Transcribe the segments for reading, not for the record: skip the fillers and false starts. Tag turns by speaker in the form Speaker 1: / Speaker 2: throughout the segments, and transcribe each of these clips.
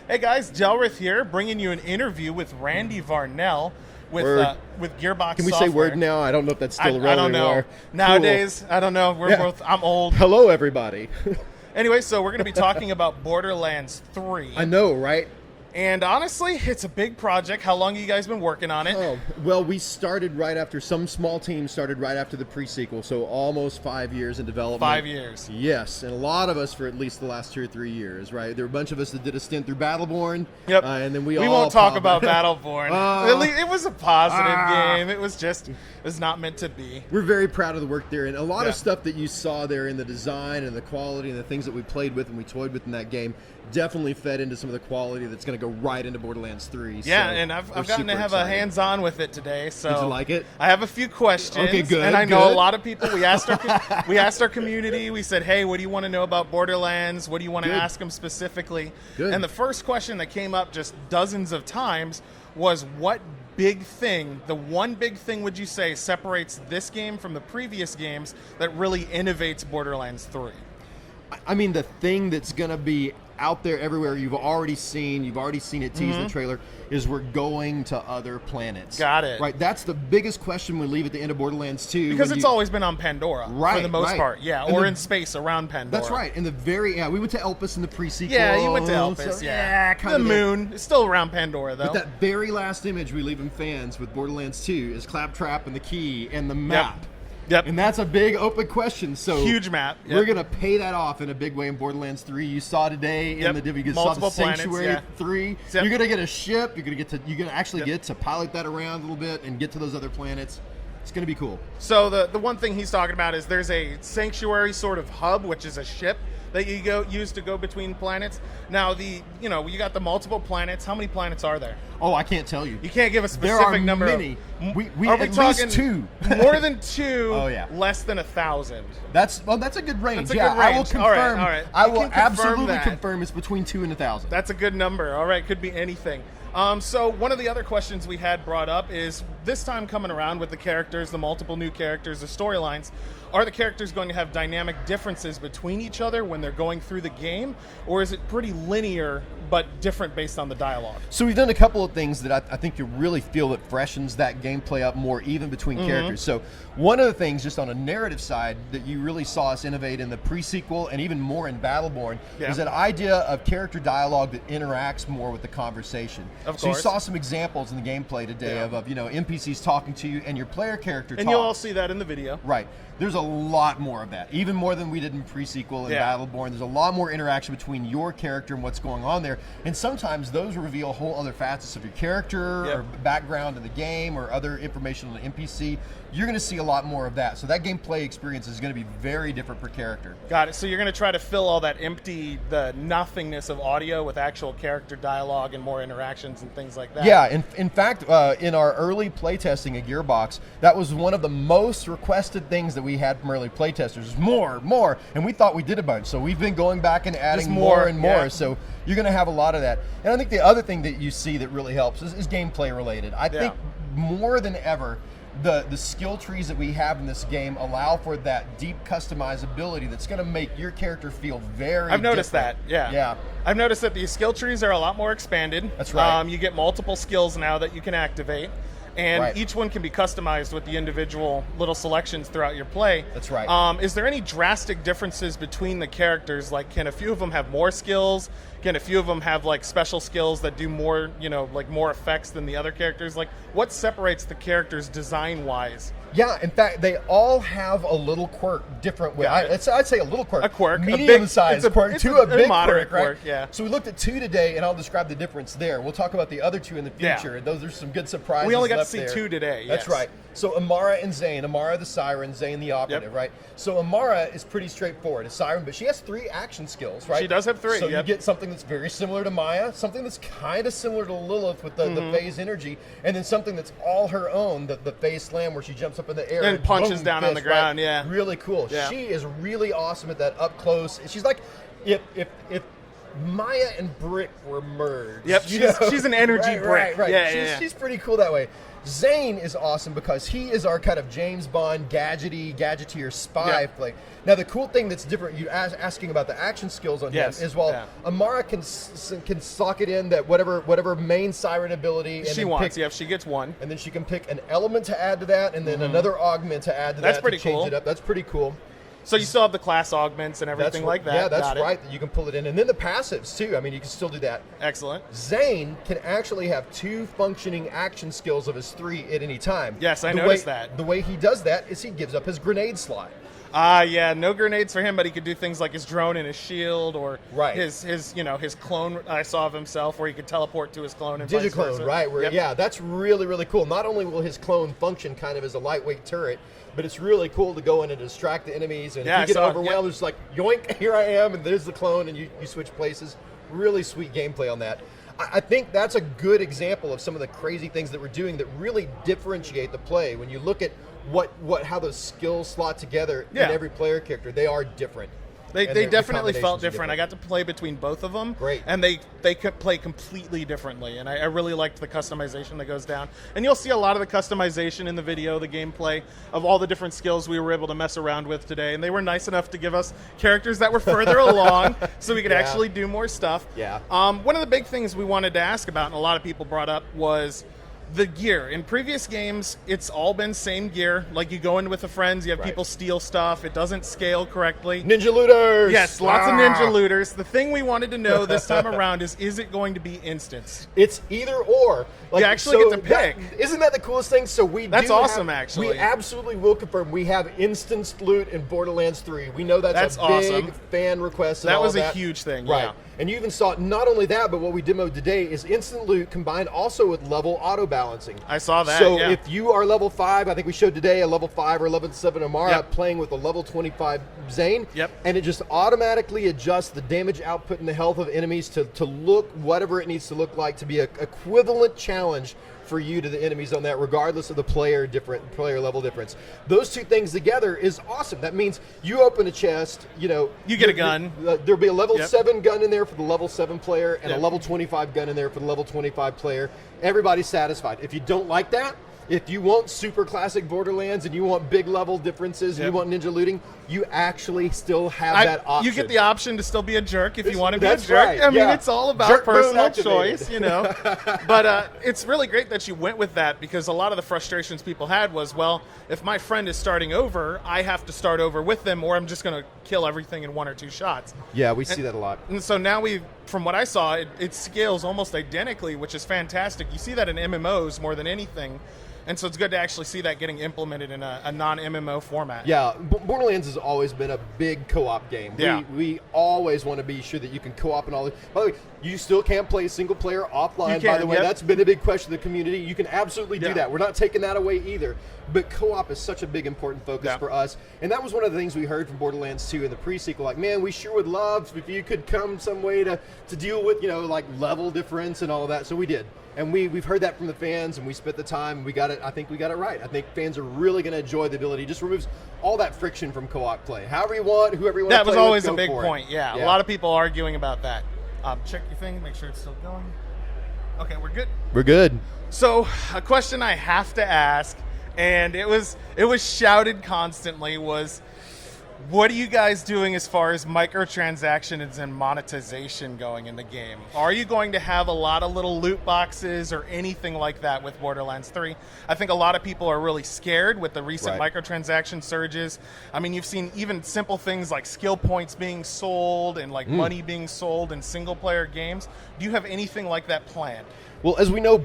Speaker 1: Hey guys, Delrith here, bringing you an interview with Randy Varnell with Gearbox.
Speaker 2: Can we
Speaker 1: software.
Speaker 2: say word now? I don't know if that's still relevant
Speaker 1: I don't know.
Speaker 2: anymore.
Speaker 1: Nowadays, cool. I don't know. We're both. I'm old.
Speaker 2: Hello, everybody.
Speaker 1: Anyway, so we're going to be talking about Borderlands 3.
Speaker 2: I know, right?
Speaker 1: And honestly, it's a big project. How long have you guys been working on it?
Speaker 2: Oh, well, we started right after, some small team started right after the pre-sequel, so almost 5 years in development.
Speaker 1: 5 years.
Speaker 2: Yes, and a lot of us for at least the last 2 or 3 years, right? There were a bunch of us that did a stint through Battleborn.
Speaker 1: Yep.
Speaker 2: And then we
Speaker 1: won't talk about Battleborn. It was a positive game. It was not meant to be.
Speaker 2: We're very proud of the work there, and a lot
Speaker 1: Yeah.
Speaker 2: of stuff that you saw there in the design and the quality and the things that we played with and we toyed with in that game definitely fed into some of the quality that's going to go right into Borderlands 3.
Speaker 1: Yeah,
Speaker 2: so
Speaker 1: and I've gotten to have a hands-on with it today. So
Speaker 2: did you like it?
Speaker 1: I have a few questions.
Speaker 2: Okay, good.
Speaker 1: And I know
Speaker 2: good.
Speaker 1: a lot of people. We asked our community. We said, "Hey, what do you want to know about Borderlands? What do you want to ask them specifically?"
Speaker 2: Good.
Speaker 1: And the first question that came up just dozens of times was, "What big thing, the one big thing would you say separates this game from the previous games that really innovates Borderlands 3?"
Speaker 2: I mean, the thing that's going to be out there everywhere, you've already seen it teased in the trailer, is we're going to other planets.
Speaker 1: Got it.
Speaker 2: Right, that's the biggest question we leave at the end of Borderlands 2.
Speaker 1: Because it's always been on Pandora, for the most part. Yeah, or in space around Pandora.
Speaker 2: That's right. In the we went to Elpis in the pre-sequel.
Speaker 1: Yeah, you went to Elpis,
Speaker 2: so,
Speaker 1: yeah.
Speaker 2: kind
Speaker 1: the
Speaker 2: of
Speaker 1: moon. It's still around Pandora, though.
Speaker 2: But that very last image we leave in fans with Borderlands 2 is Claptrap and the key and the map.
Speaker 1: Yep.
Speaker 2: And that's a big open question. So
Speaker 1: huge map. Yep.
Speaker 2: We're gonna pay that off in a big way in Borderlands 3. You saw today in the video. You saw the Sanctuary 3.
Speaker 1: Yep.
Speaker 2: You're gonna get a ship. You're gonna actually get to pilot that around a little bit and get to those other planets. It's gonna be cool.
Speaker 1: So the one thing he's talking about is there's a Sanctuary sort of hub, which is a ship that you use to go between planets. Now you got the multiple planets. How many planets are there?
Speaker 2: Oh, I can't tell you.
Speaker 1: You can't give a specific
Speaker 2: there are
Speaker 1: number.
Speaker 2: Many.
Speaker 1: Are we
Speaker 2: at
Speaker 1: talking
Speaker 2: least 2?
Speaker 1: More than 2.
Speaker 2: Oh yeah.
Speaker 1: Less than 1,000.
Speaker 2: That's a good range.
Speaker 1: That's a good range.
Speaker 2: I will confirm.
Speaker 1: All right.
Speaker 2: I will absolutely
Speaker 1: that.
Speaker 2: confirm it's between 2 and 1,000.
Speaker 1: That's a good number. All right, could be anything. So one of the other questions we had brought up is, this time coming around with the characters, the multiple new characters, the storylines, are the characters going to have dynamic differences between each other when they're going through the game, or is it pretty linear but different based on the dialogue?
Speaker 2: So we've done a couple of things that I think you really feel that freshens that gameplay up more, even between characters. So one of the things, just on a narrative side, that you really saw us innovate in the pre-sequel and even more in Battleborn is that idea of character dialogue that interacts more with the conversation.
Speaker 1: Of
Speaker 2: so
Speaker 1: course.
Speaker 2: you saw some examples in the gameplay today of NPCs talking to you and your player character
Speaker 1: And
Speaker 2: talks.
Speaker 1: you'll all see that in the video.
Speaker 2: Right. There's a lot more of that, even more than we did in pre-sequel and Battleborn. There's a lot more interaction between your character and what's going on there. And sometimes those reveal whole other facets of your character or background in the game or other information on the NPC. You're going to see a lot more of that. So that gameplay experience is going to be very different per character.
Speaker 1: Got it. So you're going to try to fill all that the nothingness of audio with actual character dialogue and more interactions and things like that.
Speaker 2: Yeah. In fact, in our early playtesting at Gearbox, that was one of the most requested things that we had from early playtesters. More. And we thought we did a bunch. So we've been going back and adding more and more.
Speaker 1: Yeah.
Speaker 2: So you're going to have a lot of that. And I think the other thing that you see that really helps is gameplay related. I think more than ever, the skill trees that we have in this game allow for that deep customizability that's going to make your character feel very
Speaker 1: I've noticed
Speaker 2: different.
Speaker 1: that, yeah. I've noticed that these skill trees are a lot more expanded.
Speaker 2: That's right.
Speaker 1: You get multiple skills now that you can activate. And each one can be customized with the individual little selections throughout your play.
Speaker 2: That's right.
Speaker 1: Is there any drastic differences between the characters? Like, can a few of them have more skills? Can a few of them have like special skills that do more, like more effects than the other characters? Like, what separates the characters design-wise?
Speaker 2: Yeah, in fact, they all have a little quirk different way. I'd say a little quirk.
Speaker 1: A quirk.
Speaker 2: Medium-sized quirk to a big
Speaker 1: moderate
Speaker 2: quirk, right?
Speaker 1: Yeah.
Speaker 2: So we looked at 2 today, and I'll describe the difference there. We'll talk about the other 2 in the future, and those are some good surprises.
Speaker 1: We only got to
Speaker 2: left
Speaker 1: see
Speaker 2: there.
Speaker 1: 2 today,
Speaker 2: That's right. So Amara and Zane. Amara the Siren, Zane the Operative, right? So Amara is pretty straightforward, a Siren, but she has 3 action skills, right?
Speaker 1: She does have 3,
Speaker 2: So you get something that's very similar to Maya, something that's kind of similar to Lilith with the phase energy, and then something that's all her own, the phase slam where she jumps up in the air
Speaker 1: and punches
Speaker 2: boom,
Speaker 1: down on the ground,
Speaker 2: Really cool.
Speaker 1: Yeah.
Speaker 2: She is really awesome at that up close. She's like, if Maya and Brick were merged.
Speaker 1: Yep, she's an energy brick.
Speaker 2: Right.
Speaker 1: Yeah,
Speaker 2: she's pretty cool that way. Zane is awesome because he is our kind of James Bond gadgeteer spy play. Now the cool thing that's different, you asking about the action skills on him is Amara can sock it in that whatever main siren ability and
Speaker 1: she wants. She gets one,
Speaker 2: and then she can pick an element to add to that, and then another augment to add to that.
Speaker 1: That's pretty cool.
Speaker 2: Change it up. That's pretty cool.
Speaker 1: So you still have the class augments and everything like that.
Speaker 2: Yeah, that's right. You can pull it in. And then the passives, too. I mean, you can still do that.
Speaker 1: Excellent.
Speaker 2: Zane can actually have 2 functioning action skills of his 3 at any time.
Speaker 1: Yes, I noticed that.
Speaker 2: The way he does that is he gives up his grenade slot.
Speaker 1: Yeah, no grenades for him, but he could do things like his drone and his shield, or his clone I saw of himself, where he could teleport to his clone and
Speaker 2: Digiclone, right? Yeah, that's really, really cool. Not only will his clone function kind of as a lightweight turret, but it's really cool to go in and distract the enemies. And if you get overwhelmed, it's like, yoink, here I am, and there's the clone, and you switch places. Really sweet gameplay on that. I think that's a good example of some of the crazy things that we're doing that really differentiate the play. When you look at how those skills slot together in every player character, they are different.
Speaker 1: They definitely felt different. I got to play between both of them.
Speaker 2: Great.
Speaker 1: And they could play completely differently. And I really liked the customization that goes down. And you'll see a lot of the customization in the video, the gameplay of all the different skills we were able to mess around with today. And they were nice enough to give us characters that were further along so we could actually do more stuff.
Speaker 2: Yeah.
Speaker 1: One of the big things we wanted to ask about, and a lot of people brought up, was the gear. In previous games, it's all been same gear. Like, you go in with the friends, you have people steal stuff, it doesn't scale correctly.
Speaker 2: Ninja looters!
Speaker 1: Yes, lots of ninja looters. The thing we wanted to know this time around is it going to be instance?
Speaker 2: It's either or.
Speaker 1: Like, you actually get to pick.
Speaker 2: Isn't that the coolest thing? So
Speaker 1: that's awesome, actually.
Speaker 2: We absolutely will confirm we have instanced loot in Borderlands 3. We know that's a big fan request.
Speaker 1: That was a huge thing,
Speaker 2: right? And you even saw not only that, but what we demoed today is instant loot combined also with level auto balancing.
Speaker 1: I saw that.
Speaker 2: So if you are level 5, I think we showed today a level 5 or level 7 Amara playing with a level 25 Zane, and it just automatically adjusts the damage output and the health of enemies to look whatever it needs to look like to be an equivalent challenge for you to the enemies on that, regardless of the player level difference. Those two things together is awesome. That means you open a chest, you
Speaker 1: get a gun.
Speaker 2: There'll be a level 7 gun in there for the level 7 player and a level 25 gun in there for the level 25 player. Everybody's satisfied. If you don't like that, if you want super classic Borderlands and you want big level differences and you want ninja looting, you actually still have that option.
Speaker 1: You get the option to still be a jerk if you want to be a jerk. Right. I mean, it's all about personal choice, But it's really great that you went with that, because a lot of the frustrations people had was, well, if my friend is starting over, I have to start over with them, or I'm just going to kill everything in 1 or 2 shots.
Speaker 2: Yeah, we see that a lot.
Speaker 1: And so now from what I saw, it scales almost identically, which is fantastic. You see that in MMOs more than anything. And so it's good to actually see that getting implemented in a non-MMO format.
Speaker 2: Yeah, Borderlands has always been a big co-op game.
Speaker 1: Yeah.
Speaker 2: We always want to be sure that you can co-op and all this. By the way, you still can't play single player offline, by the way. That's been a big question of the community. You can absolutely do that. We're not taking that away either. But co-op is such a big, important focus for us. And that was one of the things we heard from Borderlands 2 in the pre-sequel. Like, man, we sure would love if you could come some way to deal with, like level difference and all of that. So we did. And we've heard that from the fans, and we spent the time. We got it. I think we got it right. I think fans are really going to enjoy the ability. It just removes all that friction from co-op play. However you want, whoever you want to play with,
Speaker 1: that was always
Speaker 2: a
Speaker 1: big point. Yeah, a lot of people arguing about that. Check your thing, make sure it's still going. Okay, we're good.
Speaker 2: We're good.
Speaker 1: So a question I have to ask, and it was shouted constantly, was, what are you guys doing as far as microtransactions and monetization going in the game? Are you going to have a lot of little loot boxes or anything like that with Borderlands 3? I think a lot of people are really scared with the recent microtransaction surges. I mean, you've seen even simple things like skill points being sold and like money being sold in single player games. Do you have anything like that planned?
Speaker 2: Well, as we know,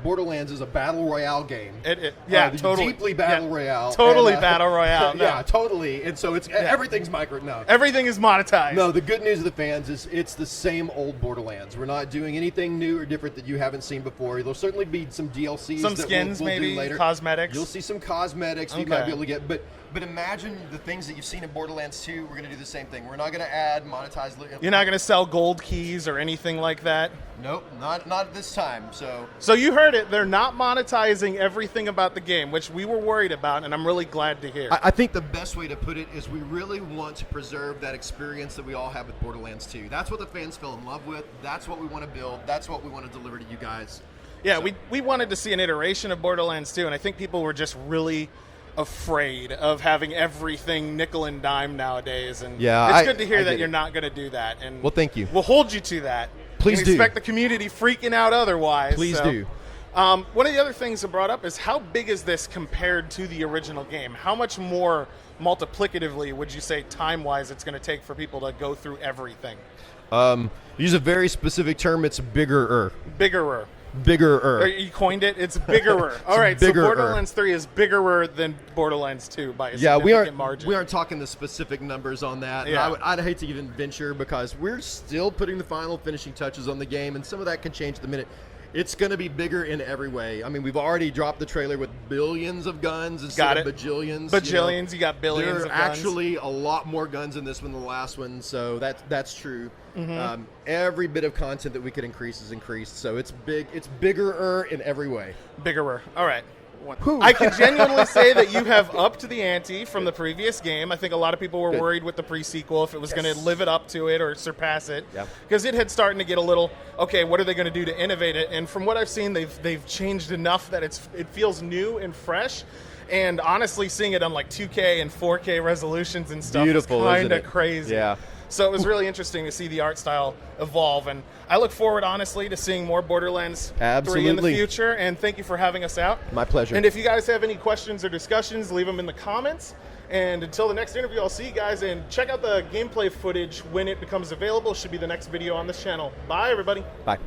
Speaker 2: Borderlands is a battle royale game.
Speaker 1: Totally.
Speaker 2: Deeply battle royale.
Speaker 1: Totally battle royale.
Speaker 2: Yeah, totally. And so everything's micro. No,
Speaker 1: everything is monetized.
Speaker 2: No, the good news of the fans is it's the same old Borderlands. We're not doing anything new or different that you haven't seen before. There'll certainly be some DLCs,
Speaker 1: some skins,
Speaker 2: we'll
Speaker 1: maybe
Speaker 2: do later.
Speaker 1: Cosmetics.
Speaker 2: You'll see some cosmetics you might be able to get, but But imagine the things that you've seen in Borderlands 2, we're going to do the same thing. We're not going to add monetized...
Speaker 1: You're not going to sell gold keys or anything like that?
Speaker 2: Nope, not this time.
Speaker 1: So you heard it. They're not monetizing everything about the game, which we were worried about, and I'm really glad to hear.
Speaker 2: I think the best way to put it is we really want to preserve that experience that we all have with Borderlands 2. That's what the fans fell in love with. That's what we want to build. That's what we want to deliver to you guys.
Speaker 1: Yeah, we wanted to see an iteration of Borderlands 2, and I think people were just really afraid of having everything nickel and dime nowadays. And it's good to hear that you're not going to do that. And
Speaker 2: well, thank you.
Speaker 1: We'll hold you to that.
Speaker 2: Please do.
Speaker 1: Expect the community freaking out otherwise.
Speaker 2: Please do.
Speaker 1: One of the other things that brought up is how big is this compared to the original game? How much more multiplicatively would you say time-wise it's going to take for people to go through everything?
Speaker 2: Use a very specific term. It's bigger-er.
Speaker 1: Bigger-er.
Speaker 2: Bigger-er.
Speaker 1: You coined it. It's bigger-er. All right, so Borderlands 3 is bigger-er than Borderlands 2 by a significant margin.
Speaker 2: We aren't talking the specific numbers on that.
Speaker 1: Yeah.
Speaker 2: I'd hate to even venture because we're still putting the final finishing touches on the game, and some of that can change the minute. It's going to be bigger in every way. I mean, we've already dropped the trailer with billions of guns instead of bajillions.
Speaker 1: Bajillions, you got billions of guns.
Speaker 2: There are actually a lot more guns in this one than the last one, so that's true. Mm-hmm. Every bit of content that we could increase is increased, so it's big. It's bigger-er in every way. Bigger-er.
Speaker 1: All right. I can genuinely say that you have upped the ante from the previous game. I think a lot of people were worried with the pre-sequel if it was going to live it up to it or surpass it, because it had started to get a little, okay, what are they going to do to innovate it? And from what I've seen, they've changed enough that it feels new and fresh. And honestly, seeing it on like 2K and 4K resolutions and stuff is kind of crazy.
Speaker 2: Yeah.
Speaker 1: So it was really interesting to see the art style evolve, and I look forward, honestly, to seeing more Borderlands 3 in the future, and thank you for having us out.
Speaker 2: My pleasure.
Speaker 1: And if you guys have any questions or discussions, leave them in the comments. And until the next interview, I'll see you guys, and check out the gameplay footage when it becomes available. Should be the next video on this channel. Bye, everybody.
Speaker 2: Bye.